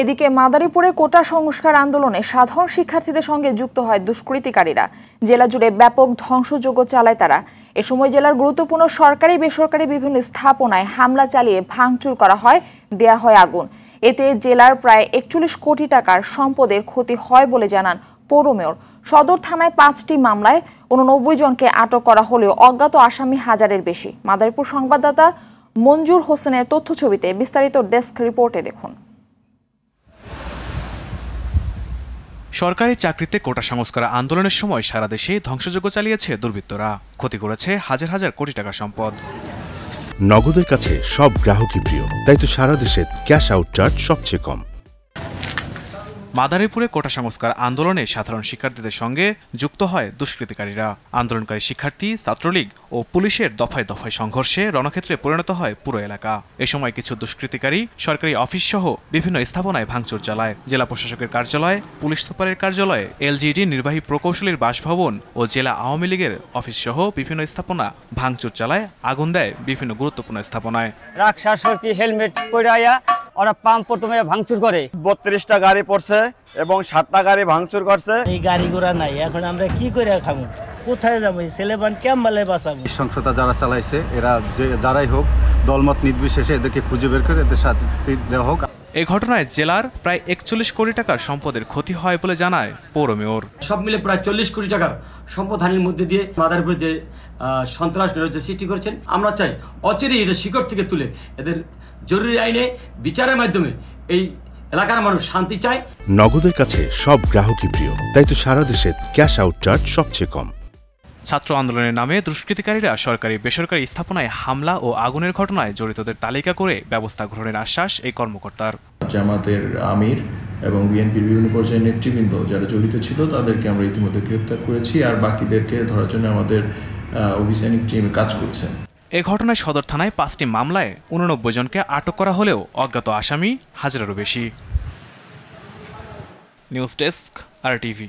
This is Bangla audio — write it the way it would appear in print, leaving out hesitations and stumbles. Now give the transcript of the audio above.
এদিকে মাদারীপুরে কোটা সংস্কার আন্দোলনে সাধারণ শিক্ষার্থীদের সঙ্গে যুক্ত হয় দুষ্কৃতিকারীরা। জেলা জুড়ে ব্যাপক ধ্বংসযজ্ঞ চালায় তারা। এ সময় জেলার গুরুত্বপূর্ণ সরকারি বেসরকারি বিভিন্ন স্থাপনায় হামলা চালিয়ে ভাঙচুর করা হয়, দেয়া হয় আগুন। এতে জেলার প্রায় ৪১ কোটি টাকার সম্পদের ক্ষতি হয় বলে জানান পৌর মেয়র। সদর থানায় ৫টি মামলায় ৮৯ জনকে আটক করা হলেও অজ্ঞাত আসামি হাজারের বেশি। মাদারীপুর সংবাদদাতা মঞ্জুর হোসেনের তথ্যছবিতে বিস্তারিত ডেস্ক রিপোর্টে দেখুন। সরকারি চাকরিতে কোটা সংস্কার আন্দোলনের সময় সারা দেশে ধ্বংসযজ্ঞ চালিয়েছে দুর্বৃত্তরা। ক্ষতি করেছে হাজার হাজার কোটি টাকার সম্পদ। নগদের কাছে সব গ্রাহকই প্রিয়, তাই তো সারা দেশে ক্যাশ আউট চার্জ সবচেয়ে কম। মাদারীপুরে কোটা সংস্কার আন্দোলনে সাধারণ শিক্ষার্থীদের সঙ্গে যুক্ত হয় দুষ্কৃতিকারীরা। আন্দোলনকারী শিক্ষার্থী, ছাত্রলীগ ও পুলিশের দফায় দফায় সংঘর্ষে রণক্ষেত্রে পরিণত হয় পুরো এলাকা। এ সময় কিছু দুষ্কৃতিকারী সরকারি অফিস সহ বিভিন্ন স্থাপনায় ভাঙচুর চালায়। জেলা প্রশাসকের কার্যালয়, পুলিশ সুপারের কার্যালয়, এলজিইডি নির্বাহী প্রকৌশলীর বাসভবন ও জেলা আওয়ামী লীগের অফিস সহ বিভিন্ন স্থাপনা ভাঙচুর চালায়, আগুন দেয় বিভিন্ন গুরুত্বপূর্ণ স্থাপনায়। হেলমেট পরাইয়া ওরা পাম্প প্রথমে ভাঙচুর করে। 32টা গাড়ি পড়ছে এবং 7টা গাড়ি ভাঙচুর করছে। এই গাড়ি ঘোড়া নাই, এখন আমরা কি করে খাবো, কোথায় যাবো? ছেলেবান কেমবালে বাঁচাবো? সহিংসতা যারা চালাইছে এরা যারাই হোক, দলমত নির্বিশেষে এদেরকে খুঁজে বের করে এদের শাস্তি দেওয়া হোক। এই ঘটনায় জেলার প্রায় ৪১ কোটি টাকার সম্পদের ক্ষতি হয় বলে জানায় পৌর মেয়র। সব মিলে প্রায় 40 কোটি টাকার সম্পদহানির মধ্যে দিয়ে মাদারীপুরে যে সন্ত্রাস নৈরাজ্য সৃষ্টি করেছেন, আমরা চাই অচিরেই এটা শিকড় থেকে তুলে এদের জরুরি আইনে বিচারের মাধ্যমে এই এলাকার মানুষ শান্তি চায়। নগদের কাছে সব গ্রাহকই প্রিয়, তাই তো সারা দেশে ক্যাশ আউট চার্জ সবচেয়ে কম। ছাত্র আন্দোলনের নামে দুষ্কৃতিকারীরা সরকারি বেসরকারি স্থাপনায় হামলা ও আগুনের ঘটনায় জড়িতদের তালিকা করে ব্যবস্থা গ্রহণের আশ্বাস এই কর্মকর্তার। জামাতের আমির এবং বিএনপির বিভিন্ন পর্যায়ের নেতৃবৃন্দ যারা জড়িত ছিল তাদেরকে আমরা ইতিমধ্যে গ্রেপ্তার করেছি, আর বাকিদেরকে ধরার জন্য আমাদের অভিযানিক টিম কাজ করছে। এ ঘটনায় সদর থানায় 5টি মামলায় 89 জনকে আটক করা হলেও অজ্ঞাত আসামি হাজারেরও বেশি। News desk, RTV।